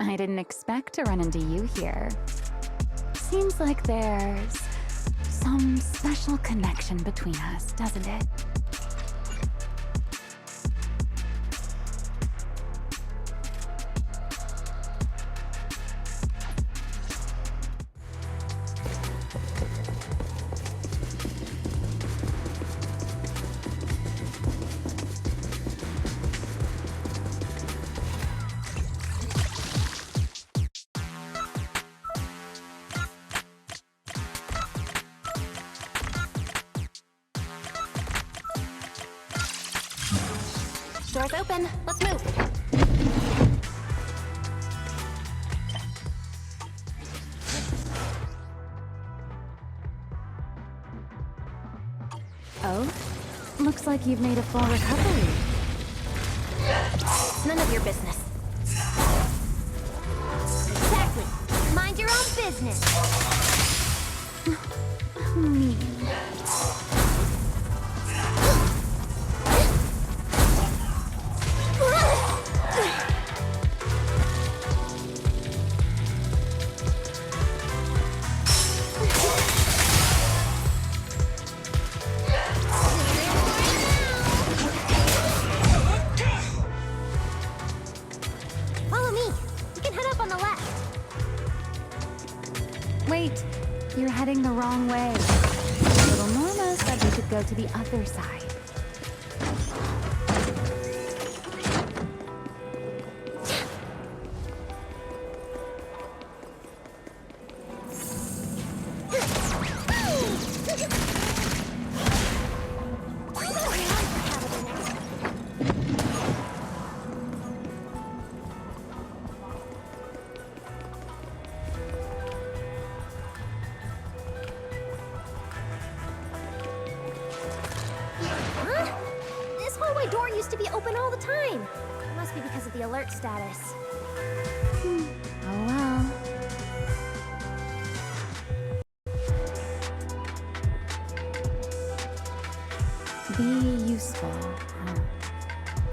I didn't expect to run into you here. Seems like there's some special connection between us, doesn't it? Door's open. Let's move. Oh? Looks like you've made a full recovery. None of your business. Exactly. Mind your own business. Mean. Follow me. We can head up on the left. Wait, you're heading the wrong way. Little Norma said we should go to the other side. Huh? This hallway door used to be open all the time. It must be because of the alert status. Oh well. Be useful.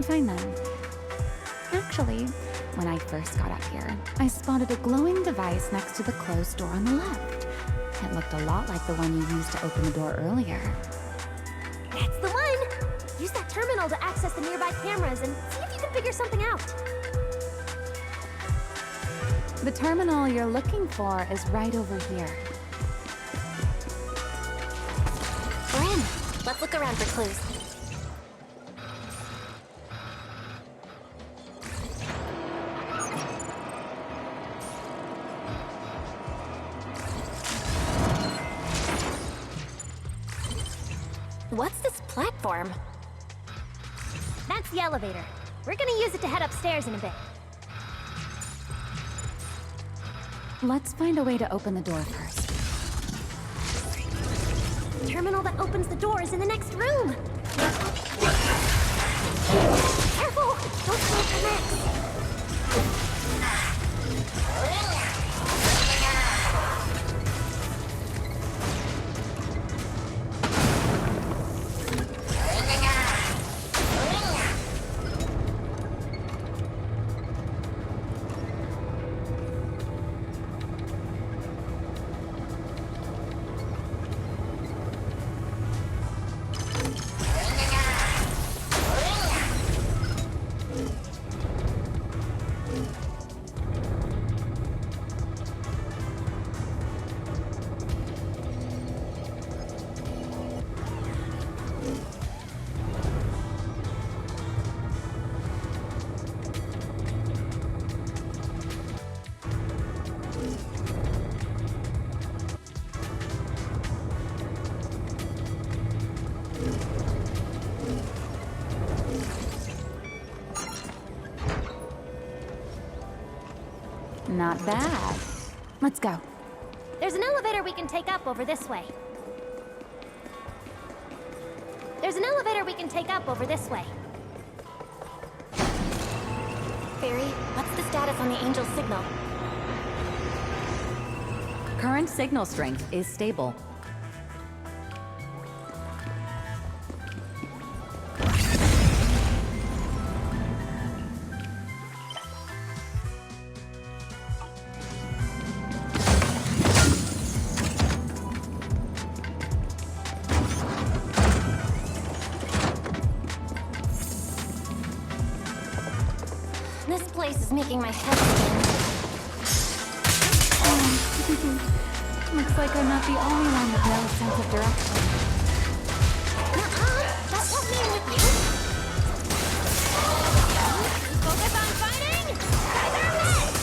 Fine then. Actually, when I first got up here, I spotted a glowing device next to the closed door on the left. It looked a lot like the one you used to open the door earlier. That's the one! Use that terminal to access the nearby cameras and see if you can figure something out. The terminal you're looking for is right over here. We're in. Let's look around for clues. What's this platform? That's the elevator. We're gonna use it to head upstairs in a bit. Let's find a way to open the door first. The terminal that opens the door is in the next room. Careful! Don't close the next. Not bad. Let's go. There's an elevator we can take up over this way. There's an elevator we can take up over this way. Fairy, what's the status on the Angel's signal? Current signal strength is stable. is making my head spin. Looks like I'm not the only one with no sense of direction. That won't mean with you. Focus on fighting! Feather net!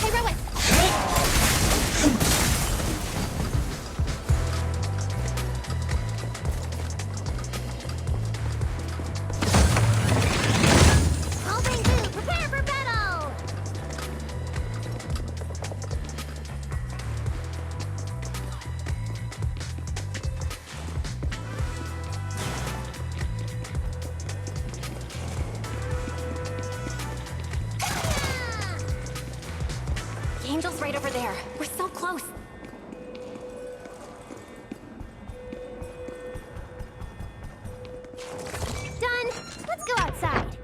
Heroic! Holding two, prepare for battle! The angel's right over there. We're so close. Done. Let's go outside.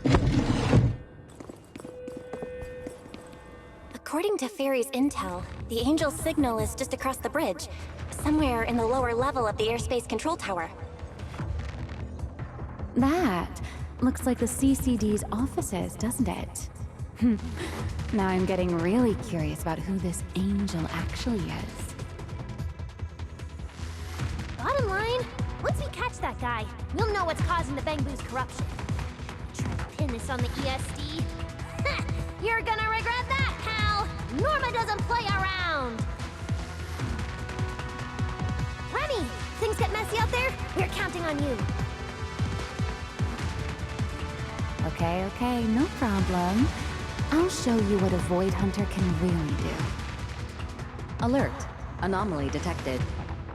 According to Fairy's intel, the angel's signal is just across the bridge, somewhere in the lower level of the airspace control tower. That looks like the CCD's offices, doesn't it? Now I'm getting really curious about who this angel actually is. Bottom line, once we catch that guy, we'll know what's causing the Bangbu's corruption. Try to pin this on the ESD. You're gonna regret that, pal! Norma doesn't play around! Remy, things get messy out there? We're counting on you. Okay, no problem. I'll show you what a Void Hunter can really do. Alert. Anomaly detected.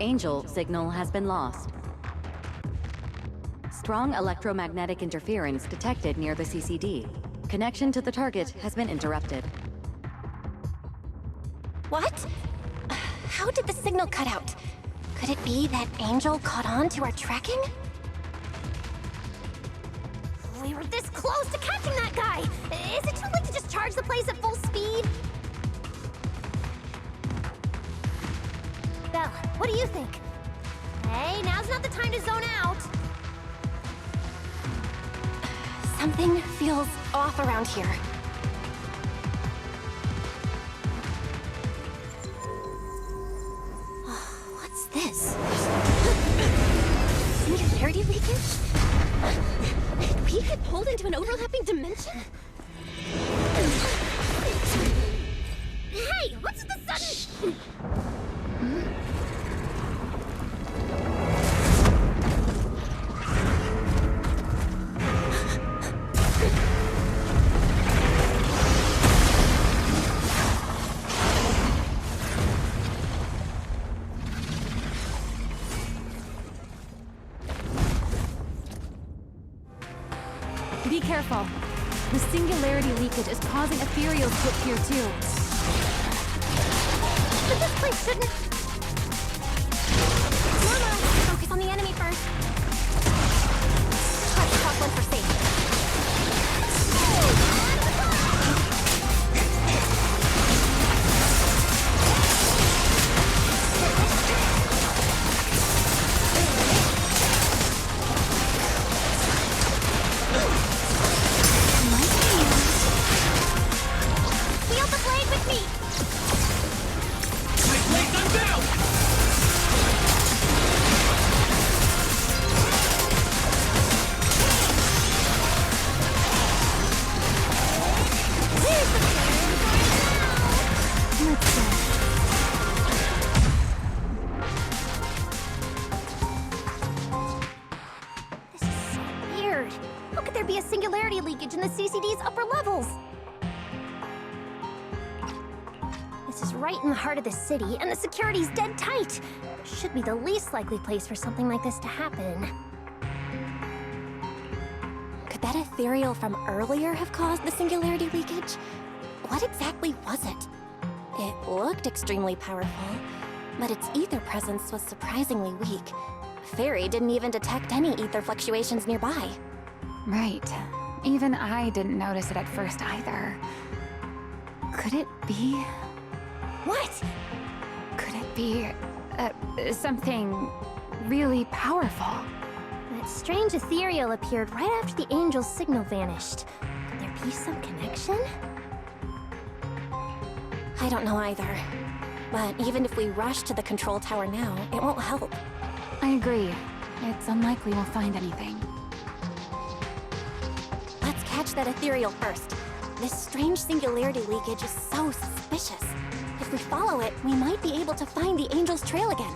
Angel signal has been lost. Strong electromagnetic interference detected near the CCD. Connection to the target has been interrupted. What? How did the signal cut out? Could it be that Angel caught on to our tracking? We were this close to catching that guy! Is it too late to just charge the place at full speed? Belle, what do you think? Hey, now's not the time to zone out! Something feels off around here. What's this? Singularity leakage? Did we get pulled into an overlapping dimension? Hey, what's the sudden... Be careful. The singularity leakage is causing ethereals to appear too. But this place shouldn't... Norma, focus on the enemy first. Try to top one for safety. Wield the blade with me! My blade's unveiled! Here's the plan for now! Let's go. This is so weird. How could there be a singularity leakage in the CCD's upper levels? This is right in the heart of the city, and the security's dead tight. Should be the least likely place for something like this to happen. Could that ethereal from earlier have caused the singularity leakage? What exactly was it? It looked extremely powerful, but its ether presence was surprisingly weak. Fairy didn't even detect any ether fluctuations nearby. Right. Even I didn't notice it at first either. Could it be... What? Could it be something really powerful? That strange ethereal appeared right after the angel's signal vanished. Could there be some connection? I don't know either. But even if we rush to the control tower now, it won't help. I agree. It's unlikely we'll find anything. Let's catch that ethereal first. This strange singularity leakage is so suspicious. If we follow it, we might be able to find the angel's trail again.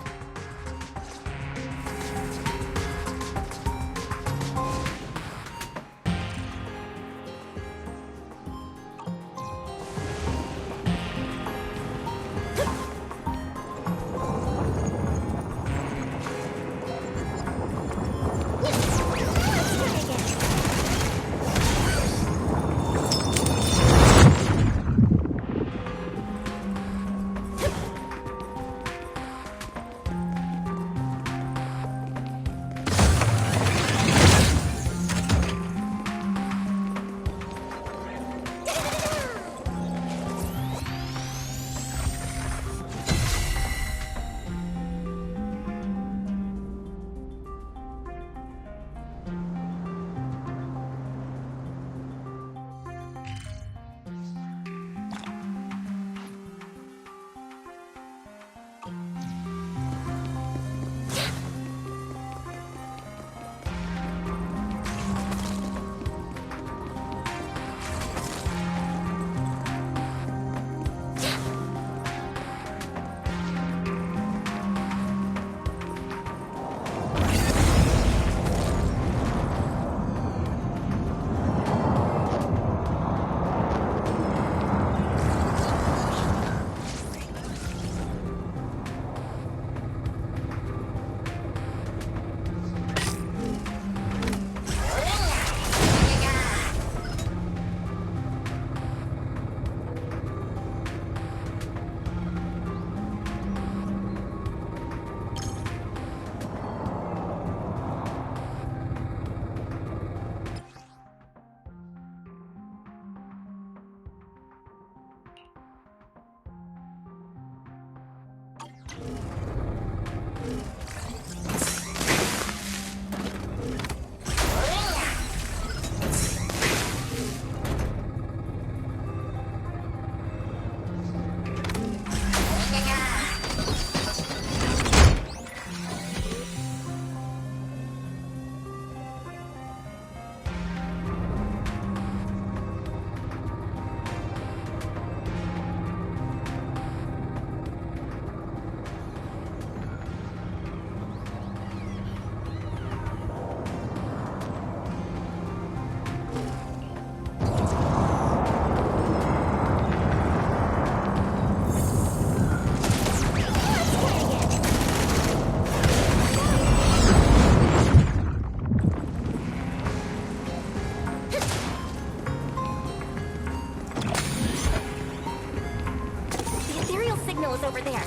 Is over there.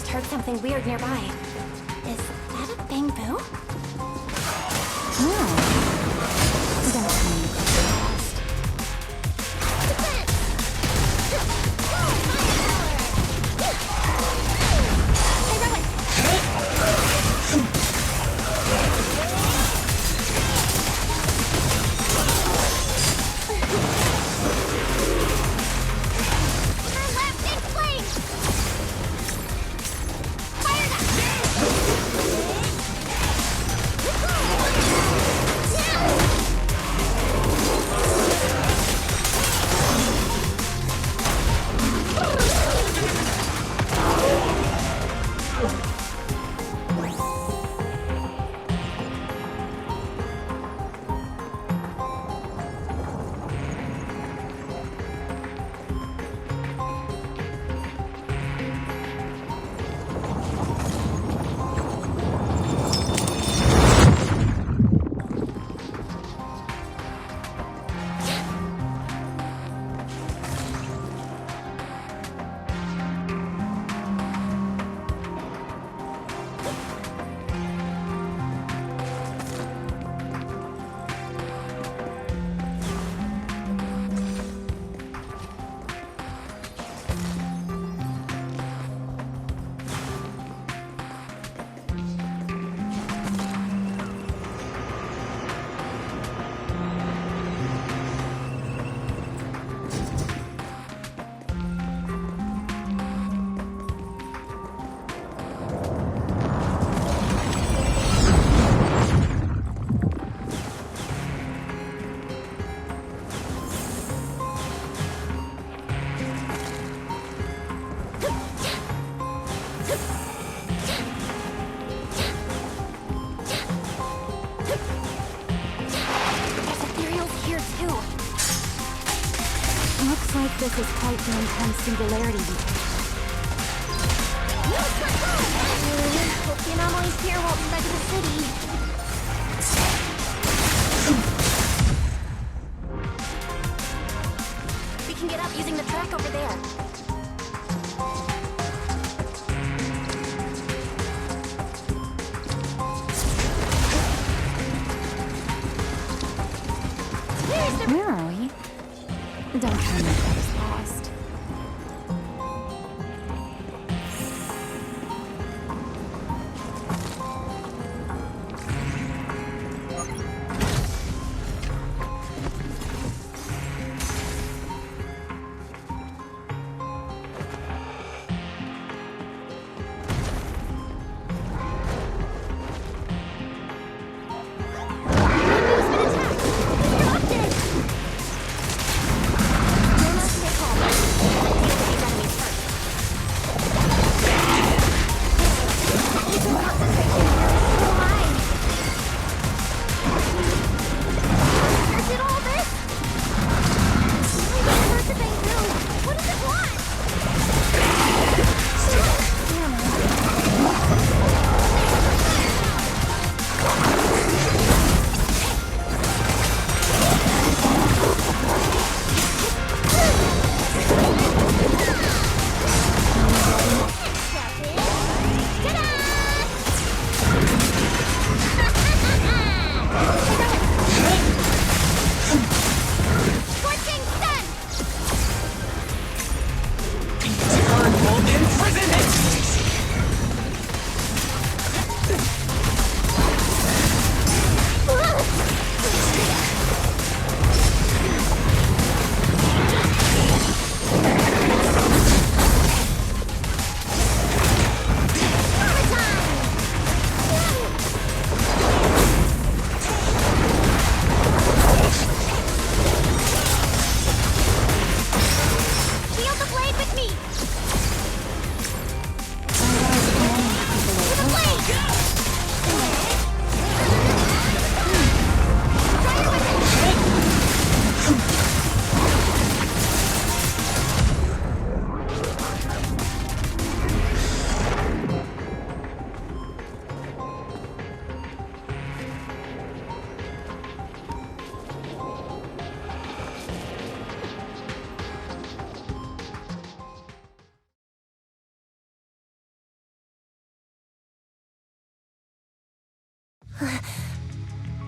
Heard something weird nearby. Is that a bamboo? No. Don't mean fast. This is quite the intense singularity leakage. Hope the anomalies here won't spread to the city. We can get up using the track over there. Where are we? Don't tell me I was lost.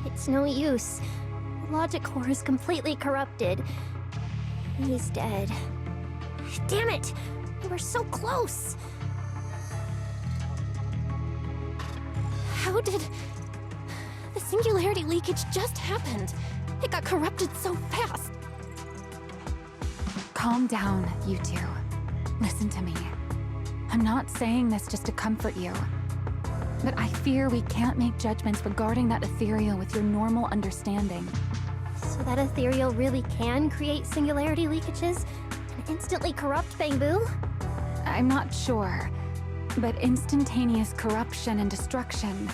It's no use. Logic core is completely corrupted. He's dead. Damn it! We were so close! How did... The singularity leakage just happened. It got corrupted so fast. Calm down, you two. Listen to me. I'm not saying this just to comfort you. But I fear we can't make judgments regarding that ethereal with your normal understanding. So that ethereal really can create singularity leakages and instantly corrupt Bangbu? I'm not sure, but instantaneous corruption and destruction,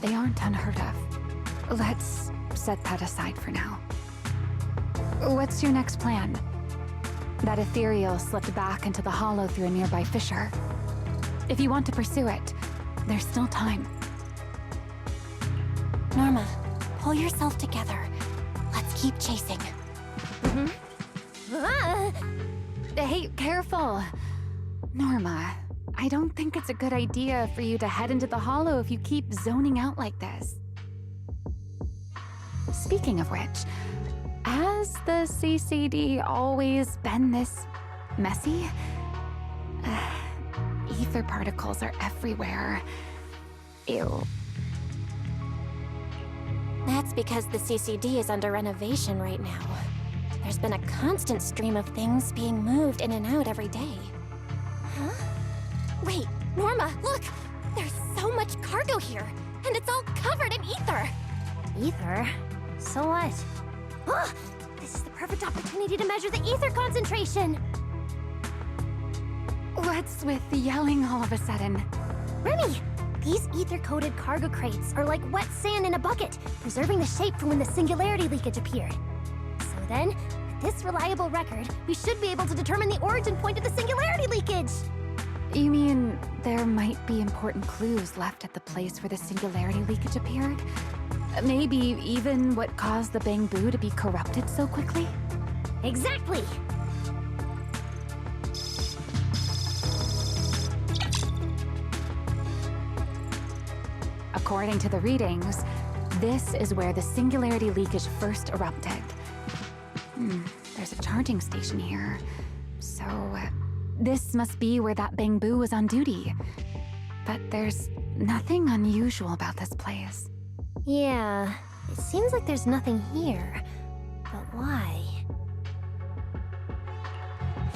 they aren't unheard of. Let's set that aside for now. What's your next plan? That ethereal slipped back into the hollow through a nearby fissure. If you want to pursue it, there's still time. Norma, pull yourself together. Let's keep chasing. Hey, careful! Norma, I don't think it's a good idea for you to head into the hollow if you keep zoning out like this. Speaking of which, has the CCD always been this messy? Ether particles are everywhere. Ew. That's because the CCD is under renovation right now. There's been a constant stream of things being moved in and out every day. Huh? Wait, Norma, look! There's so much cargo here, and it's all covered in ether! Ether? So what? Ah, this is the perfect opportunity to measure the ether concentration! What's with the yelling all of a sudden? Remy! These ether-coated cargo crates are like wet sand in a bucket, preserving the shape from when the singularity leakage appeared. So then, at this reliable record, we should be able to determine the origin point of the singularity leakage. You mean there might be important clues left at the place where the singularity leakage appeared? Maybe even what caused the Bangbu to be corrupted so quickly? Exactly. According to the readings, this is where the singularity leakage first erupted. There's a charging station here. So, this must be where that Bangbu was on duty. But there's nothing unusual about this place. Yeah, it seems like there's nothing here. But why?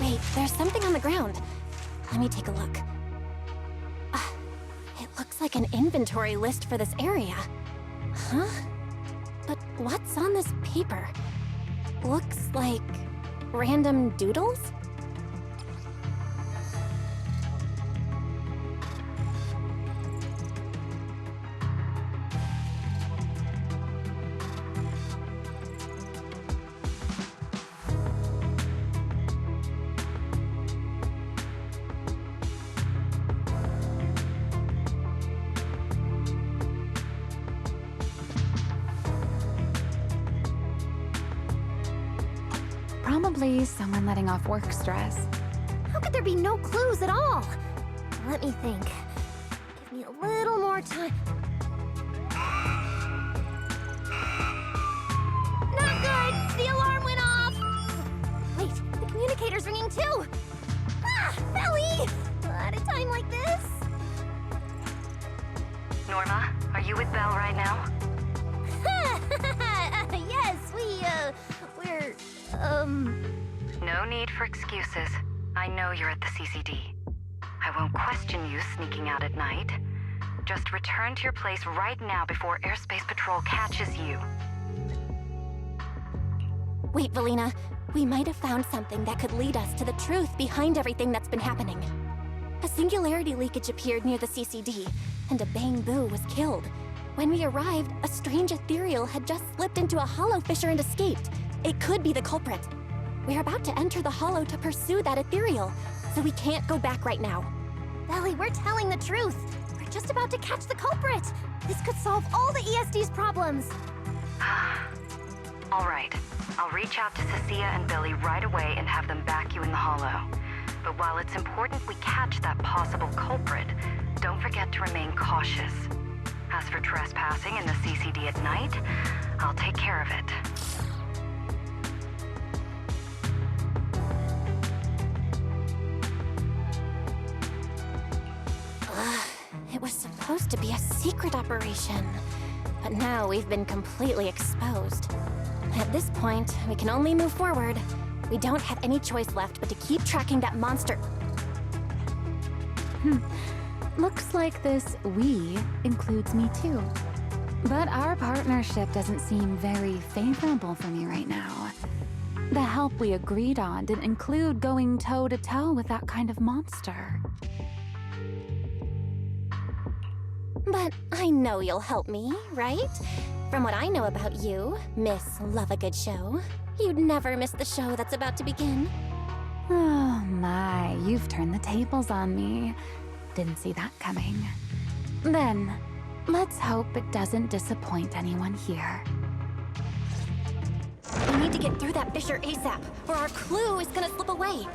Wait, there's something on the ground. Let me take a look. It looks like an inventory list for this area. Huh? But what's on this paper? Looks like random doodles? Probably someone letting off work stress. How could there be no clues at all? Let me think. Give me a little more time. Not good! The alarm went off! Wait, the communicator's ringing too! Ah, Belly! At a time like this? Norma, are you with Belle right now? Yes, we're, No need for excuses. I know you're at the CCD. I won't question you sneaking out at night. Just return to your place right now before Airspace Patrol catches you. Wait, Valina. We might have found something that could lead us to the truth behind everything that's been happening. A singularity leakage appeared near the CCD, and a Bangbu was killed. When we arrived, a strange ethereal had just slipped into a hollow fissure and escaped. It could be the culprit. We're about to enter the hollow to pursue that ethereal, so we can't go back right now. Belly, we're telling the truth. We're just about to catch the culprit. This could solve all the ESD's problems. All right. I'll reach out to Cecilia and Billy right away and have them back you in the hollow. But while it's important we catch that possible culprit, don't forget to remain cautious. As for trespassing in the CCD at night, I'll take care of it. It was supposed to be a secret operation, but now we've been completely exposed. At this point, we can only move forward. We don't have any choice left but to keep tracking that monster. Looks like this "we" includes me too. But our partnership doesn't seem very favorable for me right now. The help we agreed on didn't include going toe-to-toe with that kind of monster. But I know you'll help me, right? From what I know about you, Miss Love a Good Show, you'd never miss the show that's about to begin. Oh my, you've turned the tables on me. Didn't see that coming. Then, let's hope it doesn't disappoint anyone here. We need to get through that fissure ASAP, or our clue is gonna slip away.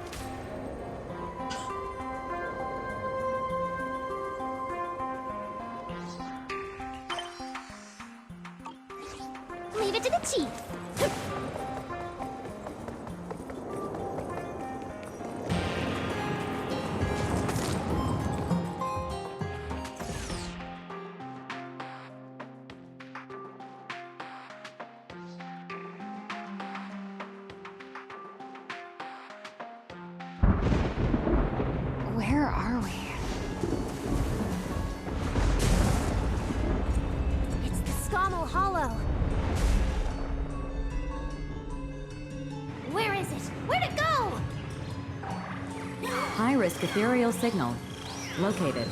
Leave it to the chief. Where are we? It's the Scommel Hollow. Where is it? Where'd it go? High-risk ethereal signal. Located.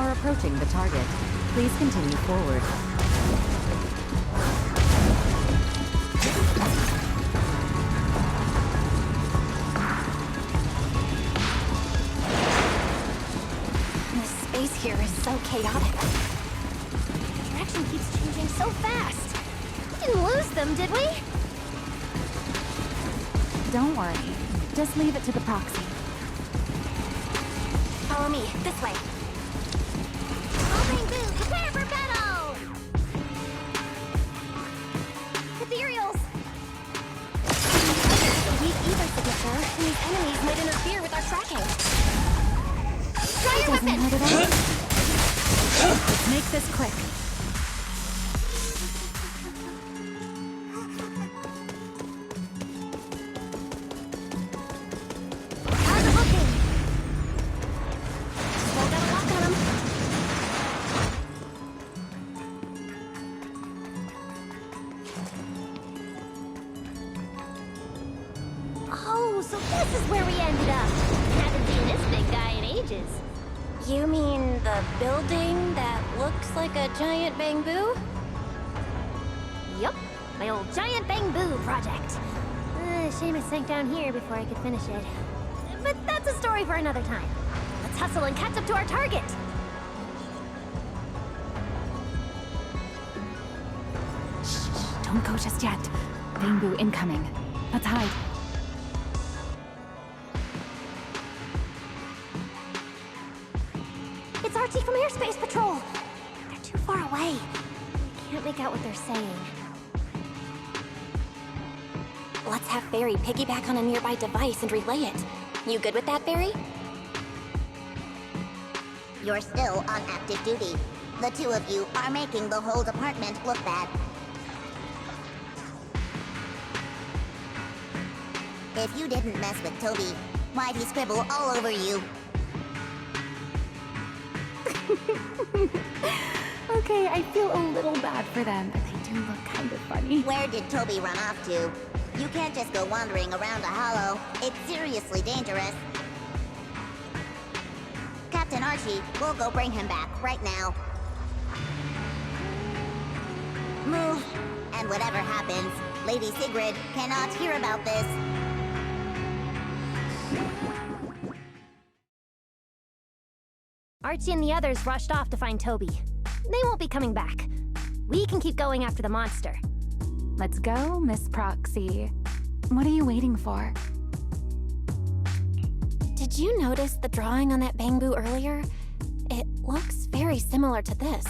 are approaching the target. Please continue forward. The space here is so chaotic. The direction keeps changing so fast. We didn't lose them, did we? Don't worry. Just leave it to the proxy. Follow me, this way. Opening boot, prepare for battle! Ethereals! The weak ether signature means enemies might interfere with our tracking. Try your Doesn't weapon! hurt at all. Let's make this quick. How's it looking? Still got a lock on them. Oh, so this is where we ended up. Haven't seen this big guy in ages. You mean the building that looks like a giant bamboo? Yup, my old giant bamboo project. Shame it sank down here before I could finish it. But that's a story for another time. Let's hustle and catch up to our target. Shh, don't go just yet. Bamboo incoming. Let's hide. It's Archie from Airspace Patrol. They're too far away. Can't make out what they're saying. Let's have Barry piggyback on a nearby device and relay it. You good with that, Barry? You're still on active duty. The two of you are making the whole department look bad. If you didn't mess with Toby, why'd he scribble all over you? Okay, I feel a little bad for them, but they do look kind of funny. Where did Toby run off to? You can't just go wandering around a hollow. It's seriously dangerous. Captain Archie, we'll go bring him back right now. Move. And whatever happens, Lady Sigrid cannot hear about this. Archie and the others rushed off to find Toby. They won't be coming back. We can keep going after the monster. Let's go, Miss Proxy. What are you waiting for? Did you notice the drawing on that bamboo earlier? It looks very similar to this.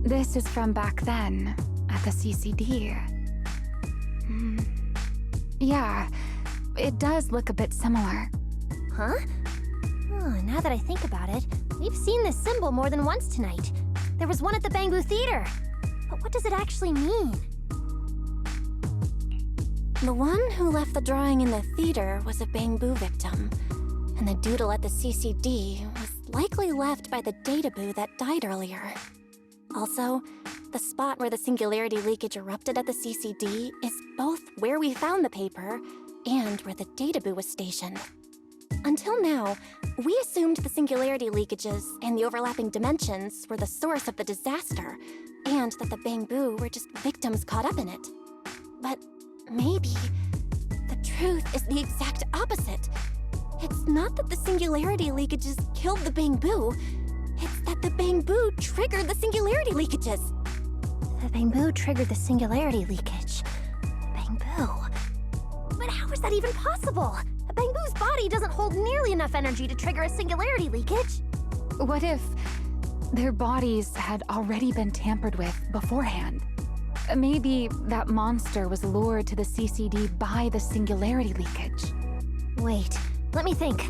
This is from back then, at the CCD. Yeah, it does look a bit similar. Huh? Oh, now that I think about it, we've seen this symbol more than once tonight. There was one at the Bamboo Theater. But what does it actually mean? The one who left the drawing in the theater was a bamboo victim, and the doodle at the CCD was likely left by the databoo that died earlier. Also, the spot where the singularity leakage erupted at the CCD is both where we found the paper and where the databoo was stationed. Until now, we assumed the singularity leakages and the overlapping dimensions were the source of the disaster, and that the bamboo were just victims caught up in it. But maybe the truth is the exact opposite. It's not that the singularity leakages killed the bamboo, it's that the bamboo triggered the singularity leakages. The bamboo triggered the singularity leakage. Bamboo? But how is that even possible? A bamboo's body doesn't hold nearly enough energy to trigger a singularity leakage. What if their bodies had already been tampered with beforehand? Maybe that monster was lured to the CCD by the singularity leakage. Wait, let me think.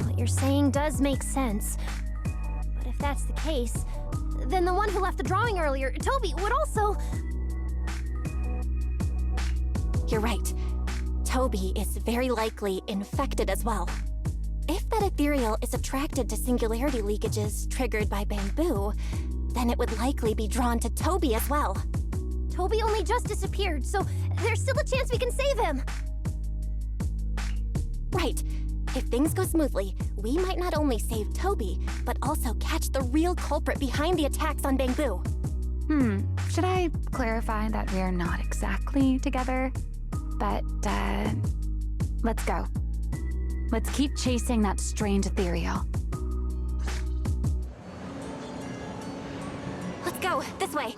What you're saying does make sense. But if that's the case, then the one who left the drawing earlier, Toby, would also... You're right. Toby is very likely infected as well. If that ethereal is attracted to singularity leakages triggered by bamboo, then it would likely be drawn to Toby as well. Toby only just disappeared, so there's still a chance we can save him. Right. If things go smoothly, we might not only save Toby, but also catch the real culprit behind the attacks on Bamboo. Should I clarify that we're not exactly together? But, let's go. Let's keep chasing that strange ethereal. Let's go, this way.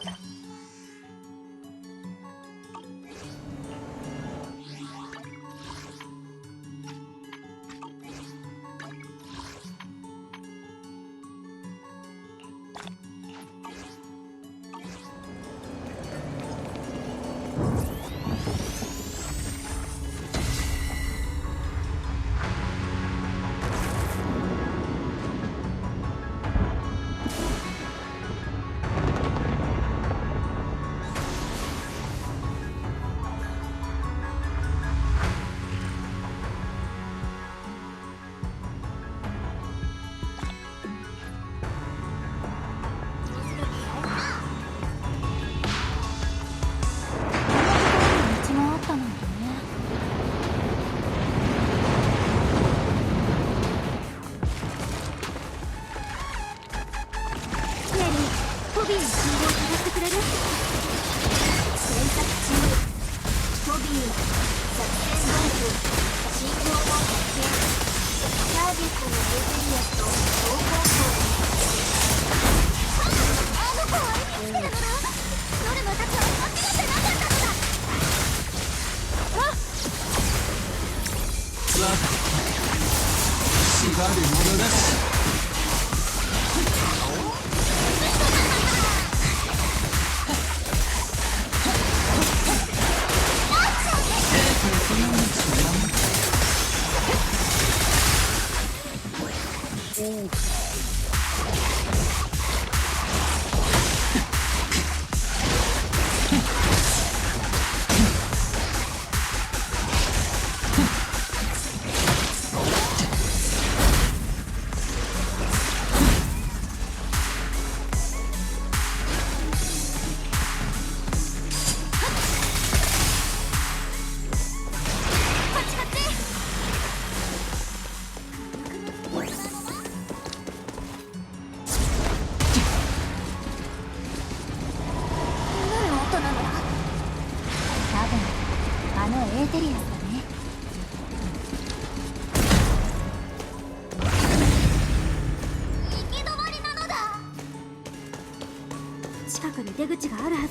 出口があるはず。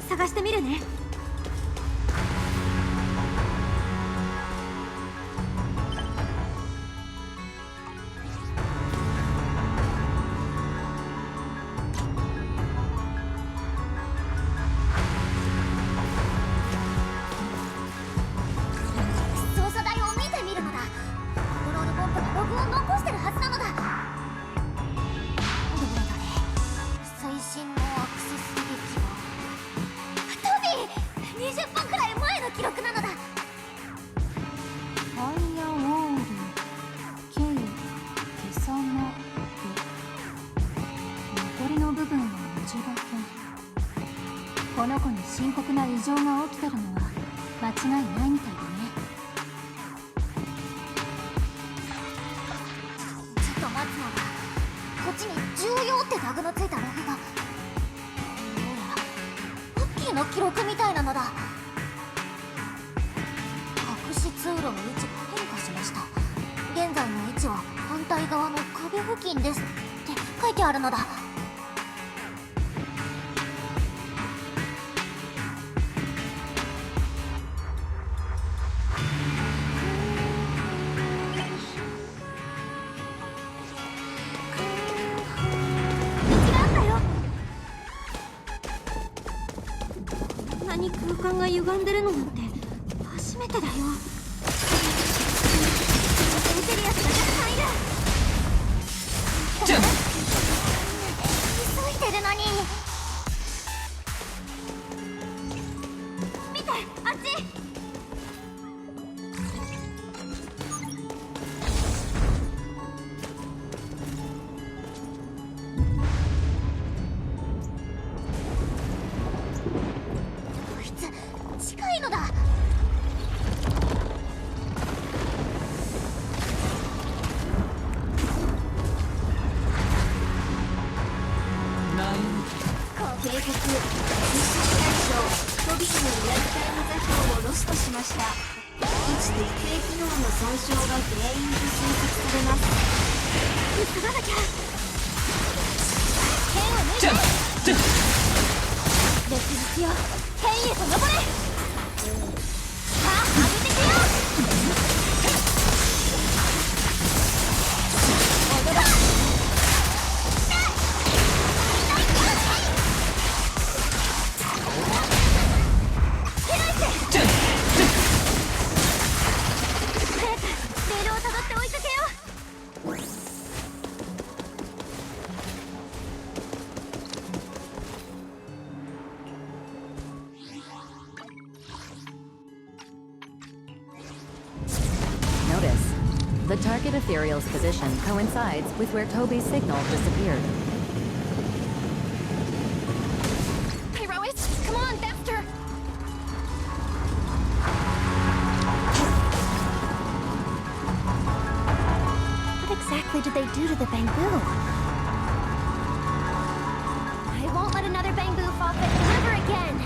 探してみるね。操作台を見てみるのだ。コントロールポンプがログを残してるはずなのだ。どれどれ、最新のアクセス履歴はトビー、20分くらい前の記録なのだ。ファイアウォール K 消さなく残りの部分は文字だけ。この子に深刻な異常が起きてるのは間違いないみたいだね。ちょっと待つのだ。こっちに重要ってタグのついたログが。どうやらクッキーの記録みたいなのだ。隠し通路の位置が変化しました。現在の位置は反対側の壁付近ですって書いてあるのだ。空間が歪んでるのなんて初めてだよ。エテリアスがたくさんいる。急いでるのに。見て、あっち。近いのだ。警告、実施対象トビーのリアルタイム座標をロストしました。一特定機能の損傷が原因と推測されます。急がなきゃ。剣を抜いて。烈日よ、剣へと登れ。さあ上げてけよ。踊ろう。The target ethereal's position coincides with where Toby's signal disappeared. Herois, come on, faster! What exactly did they do to the bamboo? I won't let another bamboo fall fit never again!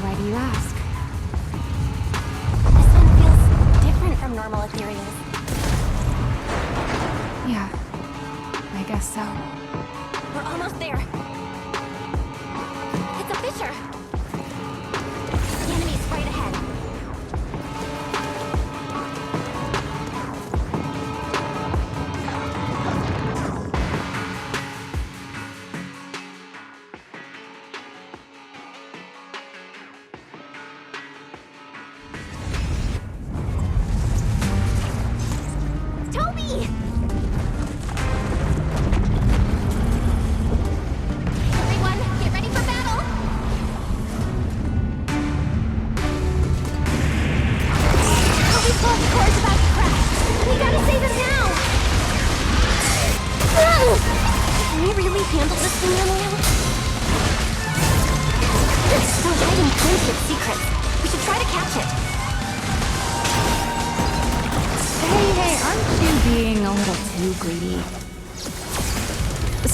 Why do you ask? This one feels different from normal ethereals. Yeah, I guess so. We're almost there. It's a fissure. The enemy's right ahead.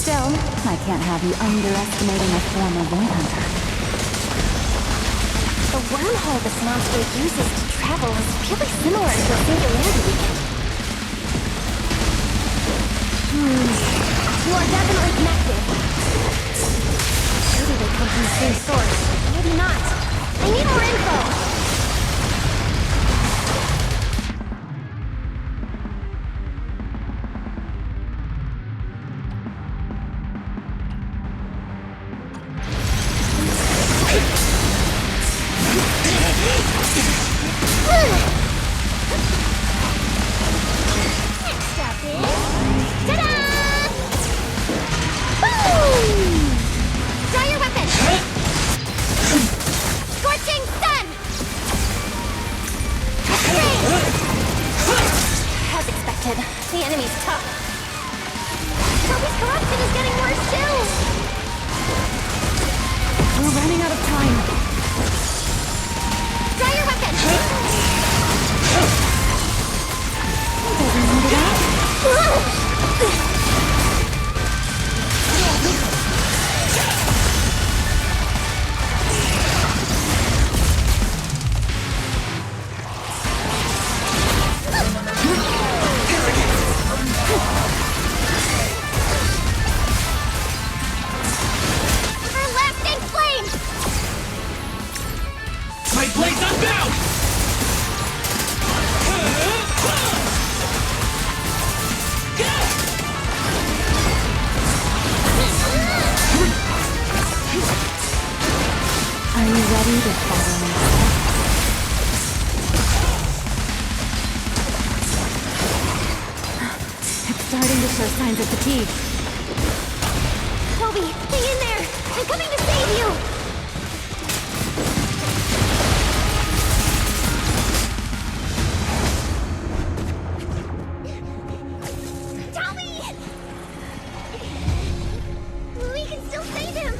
Still, I can't have you underestimating a former void hunter. The wormhole this monster uses to travel is really similar to a singularity weekend. You are definitely connected. Maybe they come from the same source. Maybe not. I need more info! The enemy's tough. Toby's corruption is getting worse too! We're running out of time. Try your weapon! Doesn't need it out. Are you ready to follow me? It's starting to show signs of fatigue. Toby, hang in there! I'm coming to save you! Toby! We can still save him!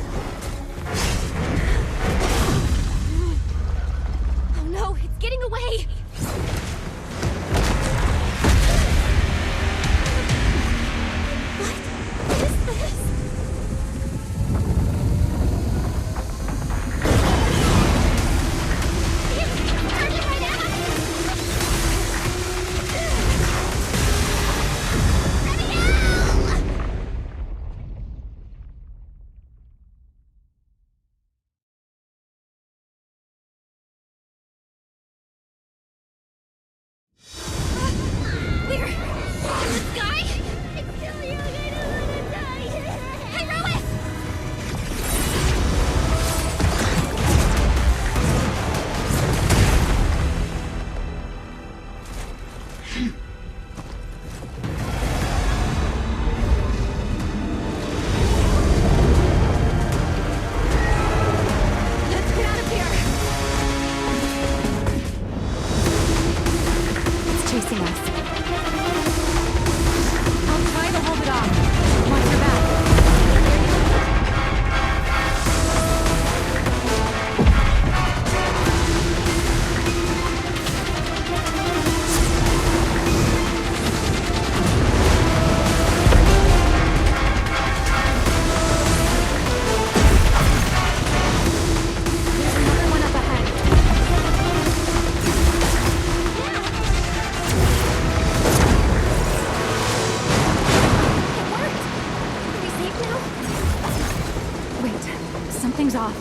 Something's off.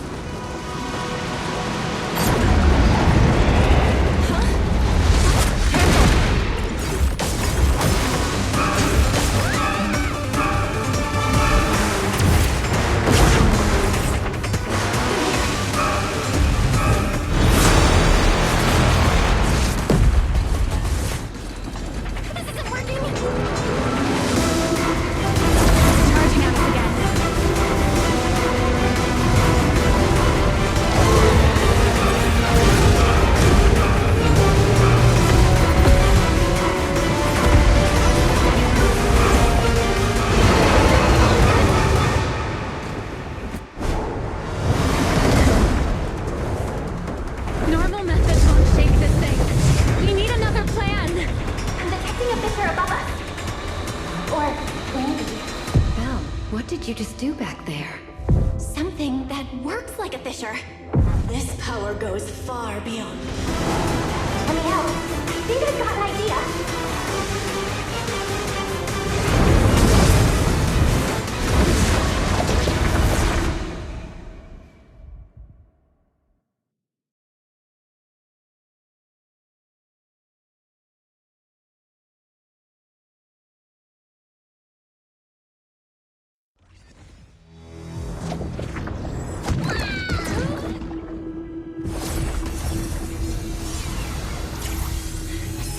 What did you just do back there? Something that works like a fisher. This power goes far beyond. Remielle, I think I've got an idea.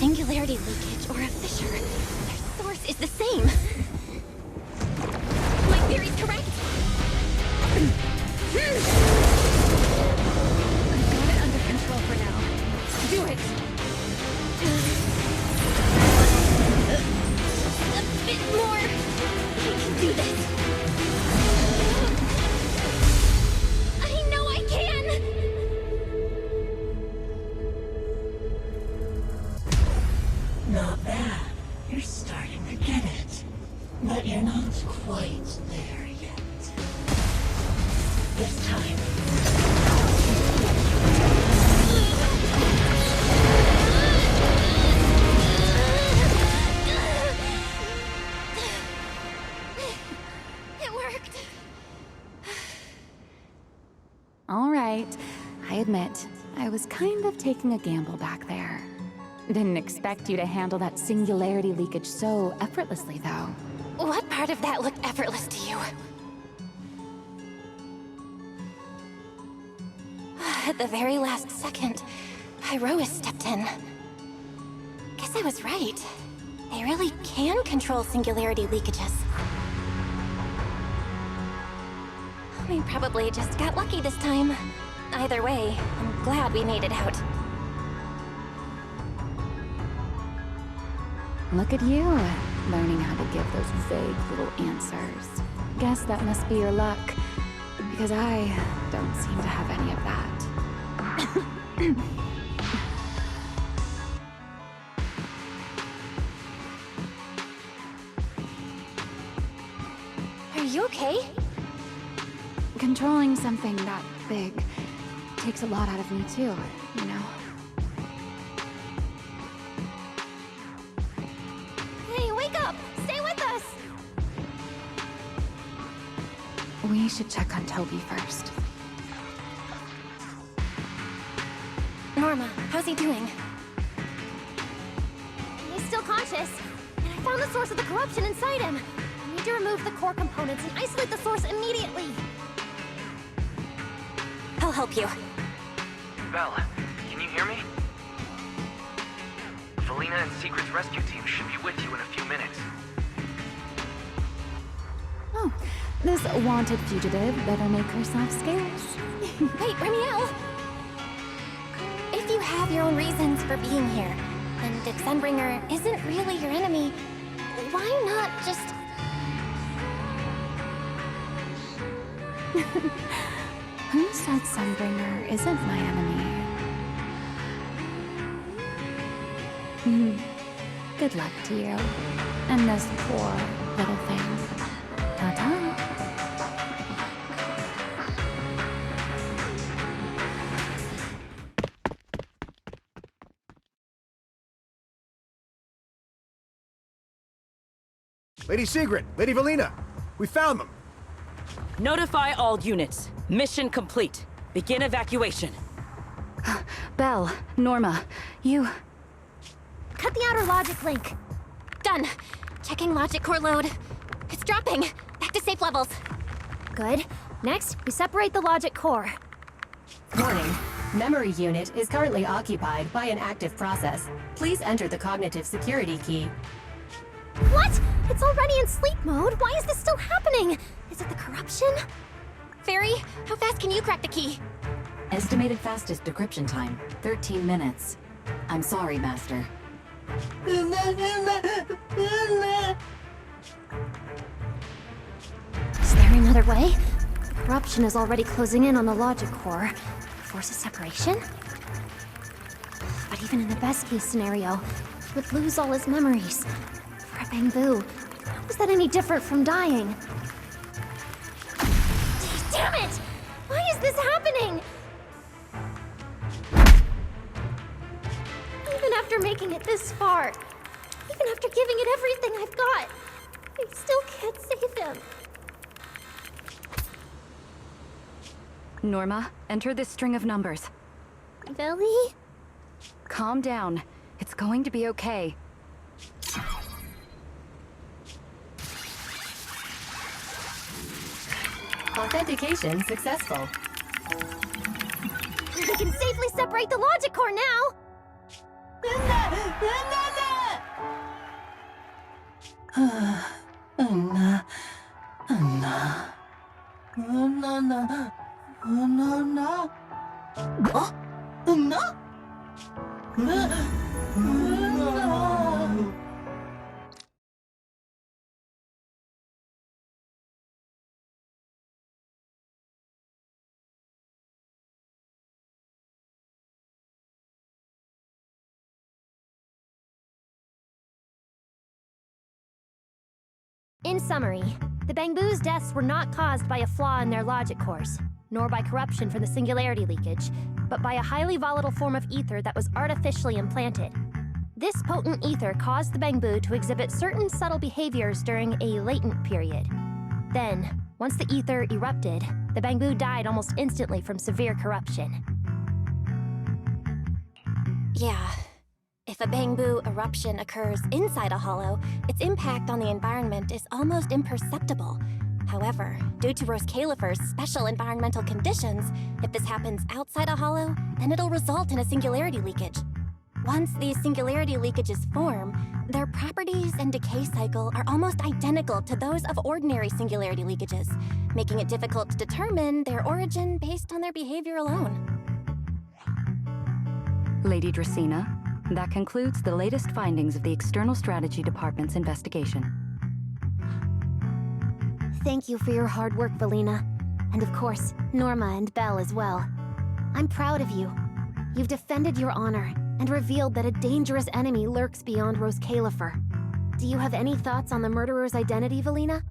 Singularity leakage or a fissure. Their source is the same. My theory's correct. I've got it under control for now. Do it! A bit more. I can do this. I know I can! Not bad. You're starting to get it. But you're not quite there yet. This time. It worked. All right. I admit, I was kind of taking a gamble back there. Didn't expect you to handle that singularity leakage so effortlessly, though. What part of that looked effortless to you? At the very last second, Pyrois stepped in. Guess I was right. They really can control singularity leakages. We probably just got lucky this time. Either way, I'm glad we made it out. Look at you, learning how to give those vague little answers. Guess that must be your luck, because I don't seem to have any of that. Are you okay? Controlling something that big takes a lot out of me too, you know? Hey, wake up! Stay with us! We should check on Toby first. Norma, how's he doing? He's still conscious. And I found the source of the corruption inside him. I need to remove the core components and isolate the source immediately. I'll help you. Belle, can you hear me? Felina and Secret's rescue team should be with you in a few minutes. Oh, this wanted fugitive better make herself scarce. Wait, Remielle! If you have your own reasons for being here, and if Sunbringer isn't really your enemy, why not just... Who said Sunbringer isn't my enemy? Good luck to you. And this poor little thing. Ta-ta. Lady Secret, Lady Felina, we found them. Notify all units. Mission complete. Begin evacuation. Belle, Norma, you... Cut the outer logic link. Done. Checking logic core load. It's dropping. Back to safe levels. Good. Next, we separate the logic core. Warning. Memory unit is currently occupied by an active process. Please enter the cognitive security key. What? It's already in sleep mode. Why is this still happening? Is it the corruption? Fairy, how fast can you crack the key? Estimated fastest decryption time, 13 minutes. I'm sorry, Master. Is there another way? The corruption is already closing in on the logic core. Force a separation? But even in the best case scenario, he would lose all his memories. For a bamboo, how is that any different from dying? Damn it! Why is this happening? Even after making it this far, even after giving it everything I've got, I still can't save him. Norma, enter this string of numbers. Billy? Calm down. It's going to be okay. Authentication successful. We can safely separate the logic core now! In summary, the Bangbu's deaths were not caused by a flaw in their logic cores, nor by corruption from the singularity leakage, but by a highly volatile form of ether that was artificially implanted. This potent ether caused the Bangbu to exhibit certain subtle behaviors during a latent period. Then, once the ether erupted, the Bangbu died almost instantly from severe corruption. Yeah. If a Bangbu eruption occurs inside a hollow, its impact on the environment is almost imperceptible. However, due to roscaelifer's special environmental conditions, if this happens outside a hollow, then it'll result in a singularity leakage. Once these singularity leakages form, their properties and decay cycle are almost identical to those of ordinary singularity leakages, making it difficult to determine their origin based on their behavior alone. Lady Dracena, that concludes the latest findings of the External Strategy Department's investigation. Thank you for your hard work, Valina. And of course, Norma and Belle as well. I'm proud of you. You've defended your honor and revealed that a dangerous enemy lurks beyond roscaelifer. Do you have any thoughts on the murderer's identity, Valina?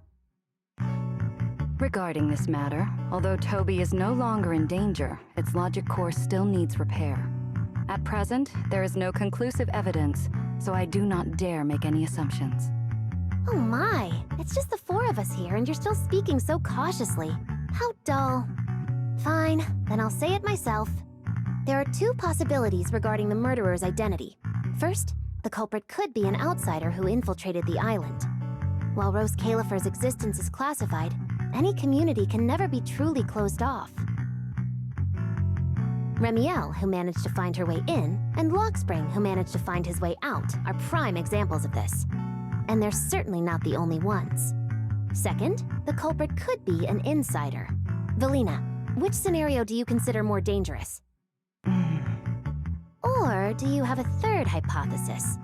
Regarding this matter, although Toby is no longer in danger, its logic core still needs repair. At present, there is no conclusive evidence, so I do not dare make any assumptions. Oh my, it's just the four of us here and you're still speaking so cautiously. How dull. Fine, then I'll say it myself. There are two possibilities regarding the murderer's identity. First, the culprit could be an outsider who infiltrated the island. While roscaelifer's existence is classified, any community can never be truly closed off. Remielle, who managed to find her way in, and Lockspring, who managed to find his way out, are prime examples of this. And they're certainly not the only ones. Second, the culprit could be an insider. Valina, which scenario do you consider more dangerous? Or do you have a third hypothesis?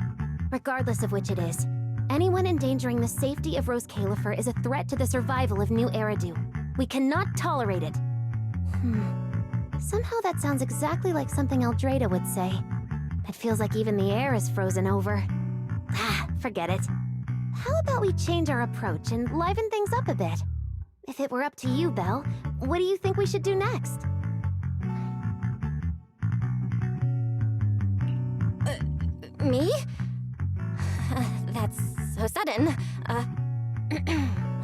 Regardless of which it is, anyone endangering the safety of roscaelifer is a threat to the survival of New Eridu. We cannot tolerate it. Somehow that sounds exactly like something Eldrada would say. It feels like even the air is frozen over. Forget it. How about we change our approach and liven things up a bit? If it were up to you, Belle, what do you think we should do next? Me? That's so sudden.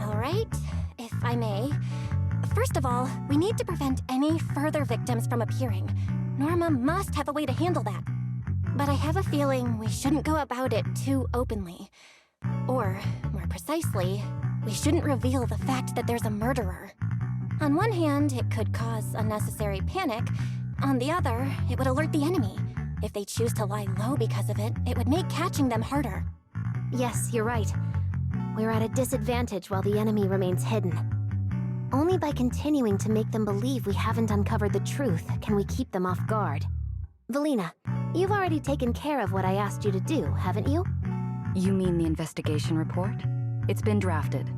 Alright. If I may. First of all, we need to prevent any further victims from appearing. Norma must have a way to handle that. But I have a feeling we shouldn't go about it too openly. Or, more precisely, we shouldn't reveal the fact that there's a murderer. On one hand, it could cause unnecessary panic. On the other, it would alert the enemy. If they choose to lie low because of it, it would make catching them harder. Yes, you're right. We're at a disadvantage while the enemy remains hidden. Only by continuing to make them believe we haven't uncovered the truth can we keep them off guard. Valina, you've already taken care of what I asked you to do, haven't you? You mean the investigation report? It's been drafted.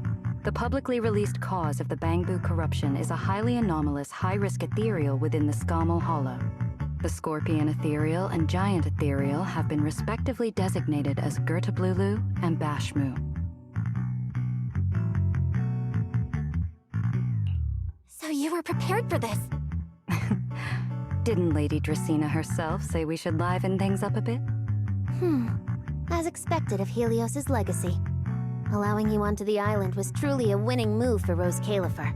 The publicly released cause of the Bangbu corruption is a highly anomalous, high-risk ethereal within the Scamal Hollow. The Scorpion Ethereal and Giant Ethereal have been respectively designated as Gertablulu and Bashmu. So you were prepared for this? Didn't Lady Dracena herself say we should liven things up a bit? As expected of Helios's legacy. Allowing you onto the island was truly a winning move for roscaelifer.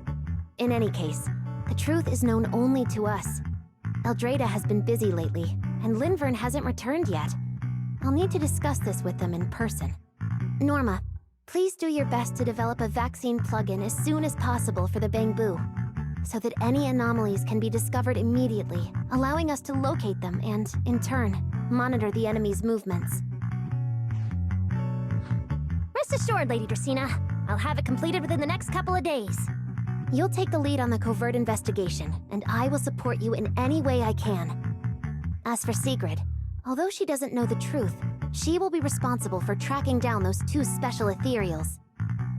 In any case, the truth is known only to us. Eldrada has been busy lately, and Linvern hasn't returned yet. I'll need to discuss this with them in person. Norma, please do your best to develop a vaccine plugin as soon as possible for the Bangbu, so that any anomalies can be discovered immediately, allowing us to locate them and, in turn, monitor the enemy's movements. Rest assured, Lady Dracena. I'll have it completed within the next couple of days. You'll take the lead on the covert investigation, and I will support you in any way I can. As for Sigrid, although she doesn't know the truth, she will be responsible for tracking down those two special ethereals.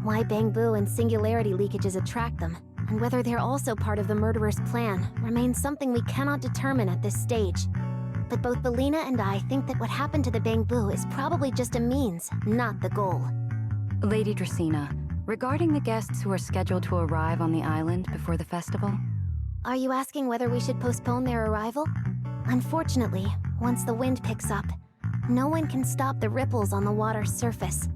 Why Bangbu and singularity leakages attract them, and whether they're also part of the murderer's plan, remains something we cannot determine at this stage. But both Valina and I think that what happened to the Bangbu is probably just a means, not the goal. Lady Dracena, regarding the guests who are scheduled to arrive on the island before the festival? Are you asking whether we should postpone their arrival? Unfortunately, once the wind picks up, no one can stop the ripples on the water's surface.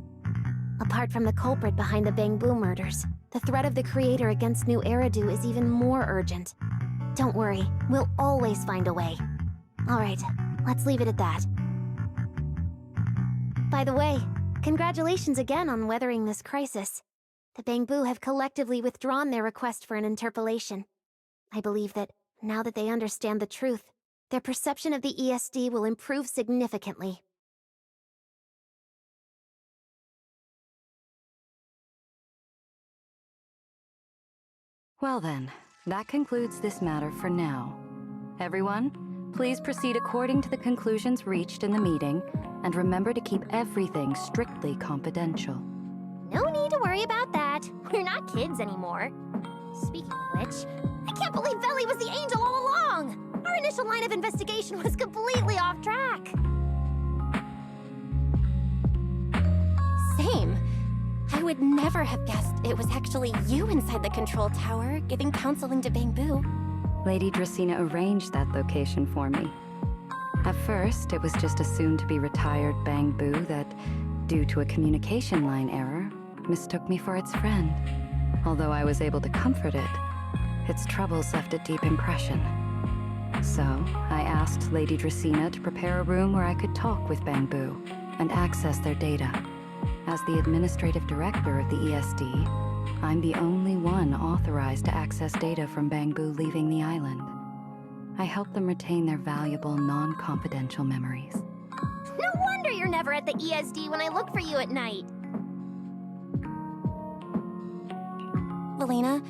Apart from the culprit behind the Bangbu murders, the threat of the Creator against New Eridu is even more urgent. Don't worry, we'll always find a way. Alright, let's leave it at that. By the way, congratulations again on weathering this crisis. The Bangbu have collectively withdrawn their request for an interpolation. I believe that, now that they understand the truth, their perception of the ESD will improve significantly. Well then, that concludes this matter for now. Everyone, please proceed according to the conclusions reached in the meeting, and remember to keep everything strictly confidential. No need to worry about that. We're not kids anymore. Speaking of which, I can't believe Veli was the angel all along! Our initial line of investigation was completely off track. Same. I would never have guessed it was actually you inside the control tower, giving counseling to Bangbu. Lady Dracena arranged that location for me. At first, it was just a soon-to-be-retired Bangbu that, due to a communication line error, mistook me for its friend. Although I was able to comfort it, its troubles left a deep impression. So, I asked Lady Dracena to prepare a room where I could talk with Bangbu and access their data. As the administrative director of the ESD, I'm the only one authorized to access data from Bangbu leaving the island. I help them retain their valuable, non-confidential memories. No wonder you're never at the ESD when I look for you at night. Valina,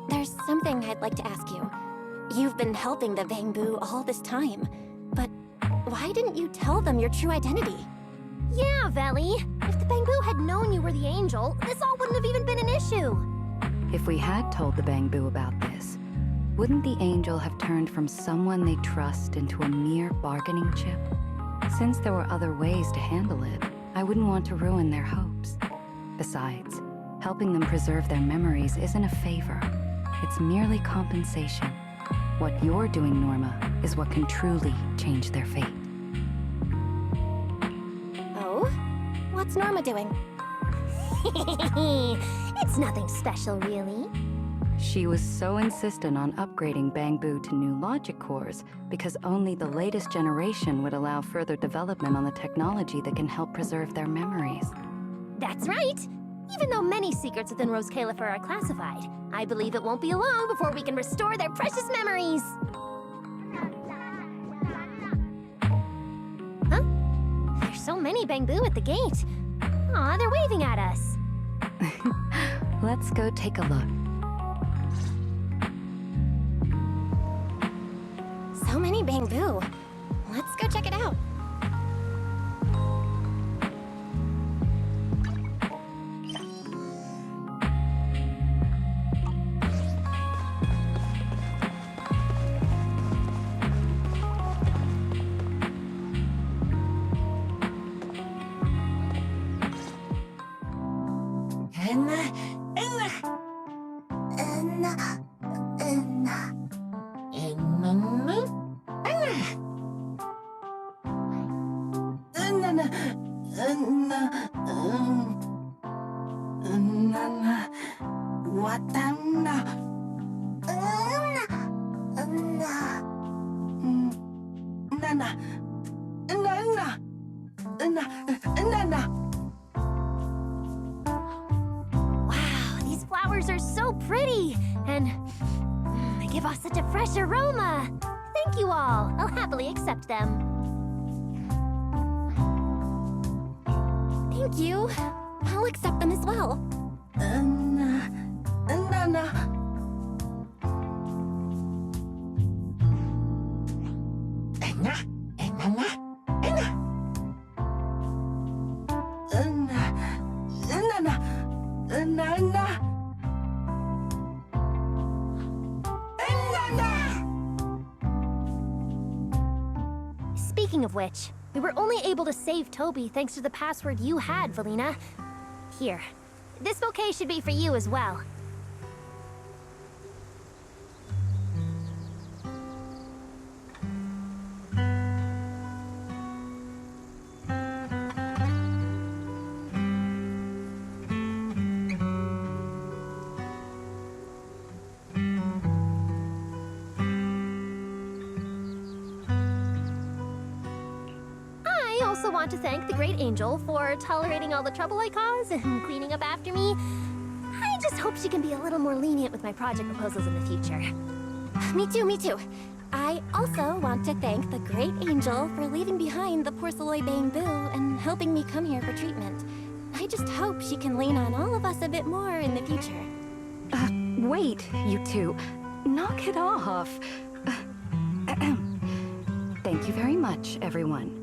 there's something I'd like to ask you. You've been helping the Bangbu all this time, but why didn't you tell them your true identity? Yeah, Veli. If the Bangbu had known you were the angel, this all wouldn't have even been an issue. If we had told the Bangbu about this, wouldn't the angel have turned from someone they trust into a mere bargaining chip? Since there were other ways to handle it, I wouldn't want to ruin their hopes. Besides, helping them preserve their memories isn't a favor. It's merely compensation. What you're doing, Norma, is what can truly change their fate. Oh? What's Norma doing? It's nothing special, really. She was so insistent on upgrading Bangbu to new logic cores because only the latest generation would allow further development on the technology that can help preserve their memories. That's right! Even though many secrets within roscaelifer are classified, I believe it won't be long before we can restore their precious memories! Huh? There's so many Bangbu at the gate. Aw, they're waving at us. Let's go take a look. So many Bangbu. Let's go check it out. Wow, these flowers are so pretty, and they give off such a fresh aroma. Thank you all. I'll happily accept them. Thank you. I'll accept them as well. Speaking of which, we were only able to save Toby thanks to the password you had, Valina. Here. This bouquet should be for you as well. I also want to thank the Great Angel for tolerating all the trouble I cause and cleaning up after me. I just hope she can be a little more lenient with my project proposals in the future. Me too, me too. I also want to thank the Great Angel for leaving behind the porcelain Bangbu and helping me come here for treatment. I just hope she can lean on all of us a bit more in the future. Wait, you two. Knock it off. Thank you very much, everyone.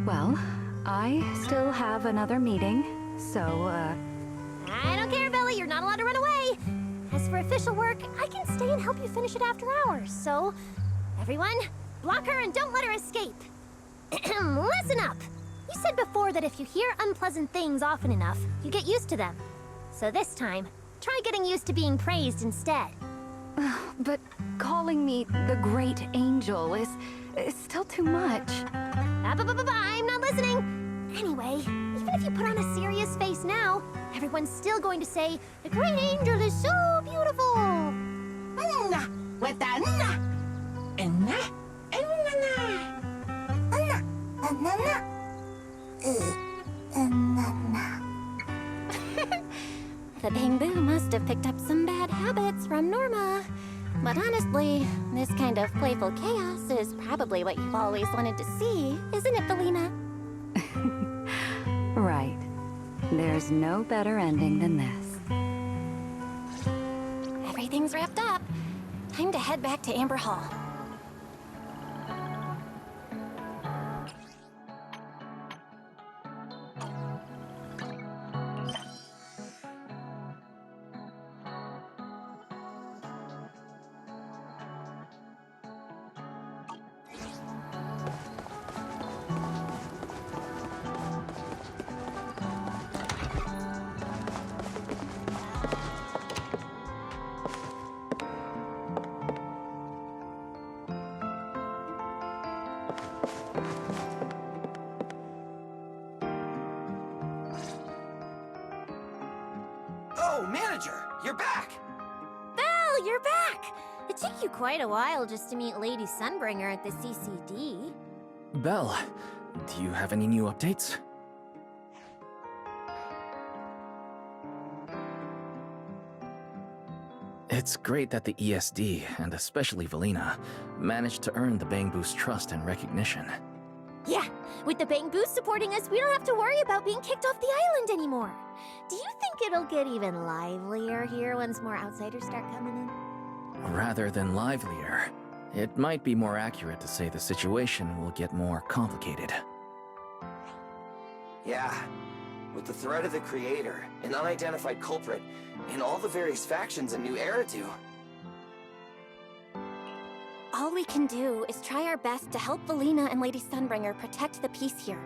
Well, I still have another meeting, so, I don't care, Billy. You're not allowed to run away. As for official work, I can stay and help you finish it after hours. So, everyone, block her and don't let her escape. Listen up. You said before that if you hear unpleasant things often enough, you get used to them. So this time, try getting used to being praised instead. but calling me the Great Angel is still too much. I'm not listening. Anyway, even if you put on a serious face now, everyone's still going to say, the Great Angel is so beautiful. The Bangbu must have picked up some bad habits from Norma. But honestly, this kind of playful chaos is probably what you've always wanted to see, isn't it, Valina? Right. There's no better ending than this. Everything's wrapped up. Time to head back to Amber Hall. Oh, manager, you're back! It took you quite a while just to meet Lady Sunbringer at the CCD. Belle, do you have any new updates? It's great that the ESD, and especially Valina, managed to earn the Bangbu's trust and recognition. Yeah, with the Bangboos supporting us, we don't have to worry about being kicked off the island anymore. Do you think it'll get even livelier here once more outsiders start coming in? Rather than livelier, it might be more accurate to say the situation will get more complicated. Yeah, with the threat of the Creator, an unidentified culprit, and all the various factions in New Eridu. All we can do is try our best to help Valina and Lady Sunbringer protect the peace here.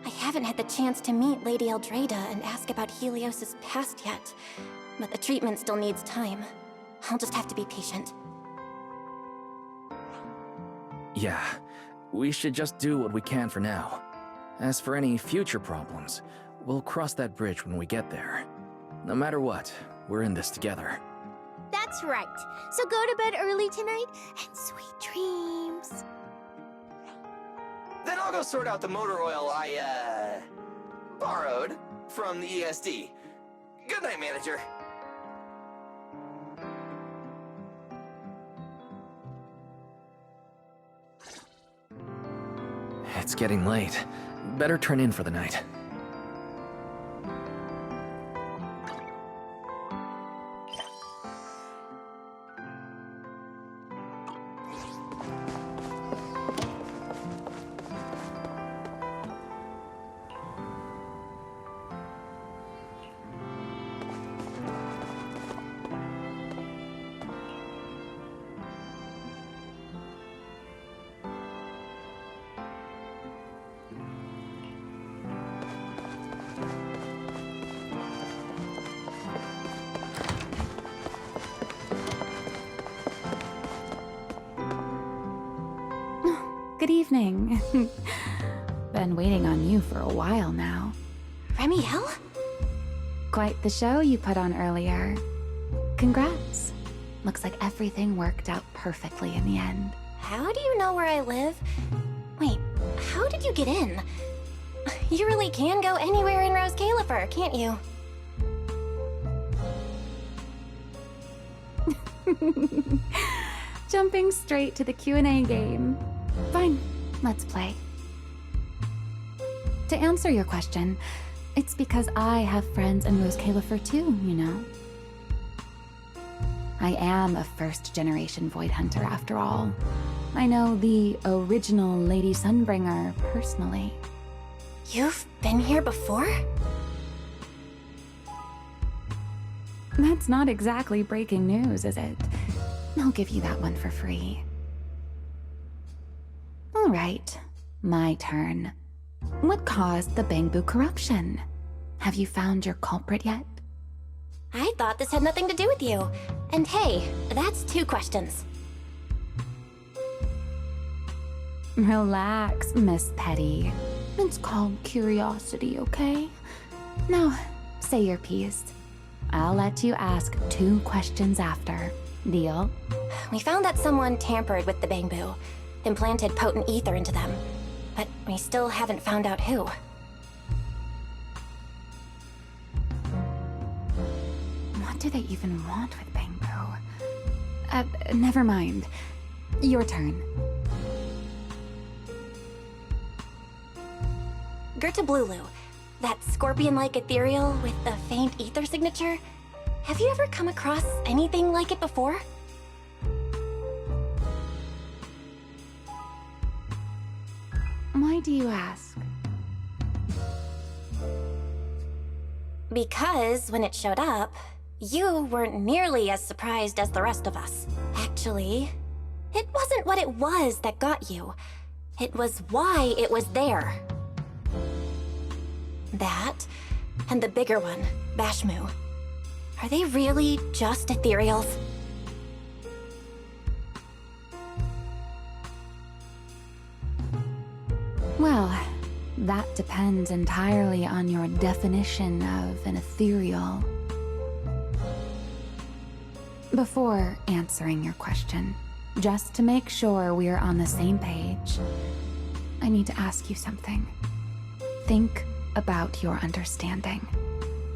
I haven't had the chance to meet Lady Eldrada and ask about Helios's past yet, but the treatment still needs time. I'll just have to be patient. Yeah, we should just do what we can for now. As for any future problems, we'll cross that bridge when we get there. No matter what, we're in this together. That's right. So go to bed early tonight and sweet dreams. Then I'll go sort out the motor oil I, borrowed from the ESD. Good night, manager. It's getting late. Better turn in for the night. Good evening. Been waiting on you for a while now. Remielle? Quite the show you put on earlier. Congrats. Looks like everything worked out perfectly in the end. How do you know where I live? Wait, how did you get in? You really can go anywhere in Roscaelifer, can't you? Jumping straight to the Q&A game. Fine, let's play. To answer your question, it's because I have friends in Roscaelifer too, you know. I am a first-generation Void Hunter after all. I know the original Lady Sunbringer personally. You've been here before? That's not exactly breaking news, is it? I'll give you that one for free. All right, my turn. What caused the Bangbu corruption? Have you found your culprit yet? I thought this had nothing to do with you. And hey, that's 2 questions. Relax, Miss Petty. It's called curiosity, okay? Now, say your piece. I'll let you ask 2 questions after. Deal? We found that someone tampered with the Bangbu, implanted potent ether into them, but we still haven't found out who. What do they even want with Bangbu? Never mind. Your turn. Gertablulu, that scorpion-like ethereal with the faint ether signature. Have you ever come across anything like it before? Why do you ask? Because when it showed up, you weren't nearly as surprised as the rest of us. Actually, it wasn't what it was that got you. It was why it was there. That, and the bigger one, Bashmu. Are they really just ethereals? Well, that depends entirely on your definition of an ethereal. Before answering your question, just to make sure we're on the same page, I need to ask you something. Think about your understanding.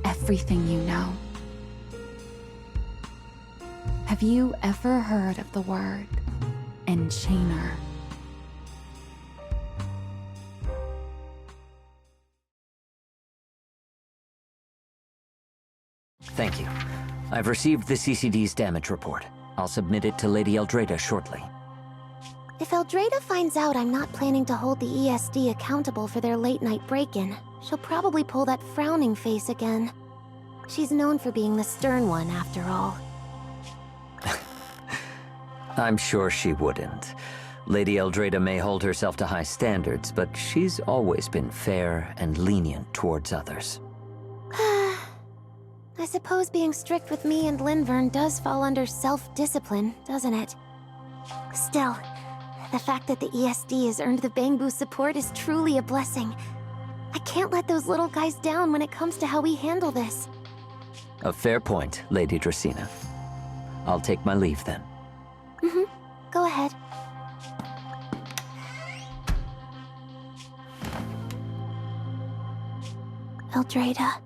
Everything you know. Have you ever heard of the word enchainer? Thank you. I've received the CCD's damage report. I'll submit it to Lady Eldrada shortly. If Eldrada finds out I'm not planning to hold the ESD accountable for their late-night break-in, she'll probably pull that frowning face again. She's known for being the stern one, after all. I'm sure she wouldn't. Lady Eldrada may hold herself to high standards, but she's always been fair and lenient towards others. I suppose being strict with me and Linvern does fall under self-discipline, doesn't it? Still, the fact that the ESD has earned the Bangbu support is truly a blessing. I can't let those little guys down when it comes to how we handle this. A fair point, Lady Dracena. I'll take my leave then. Go ahead. Eldrada.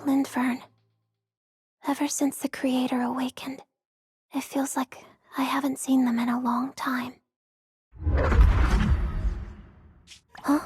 Linvern. Ever since the Creator awakened, it feels like I haven't seen them in a long time. Huh?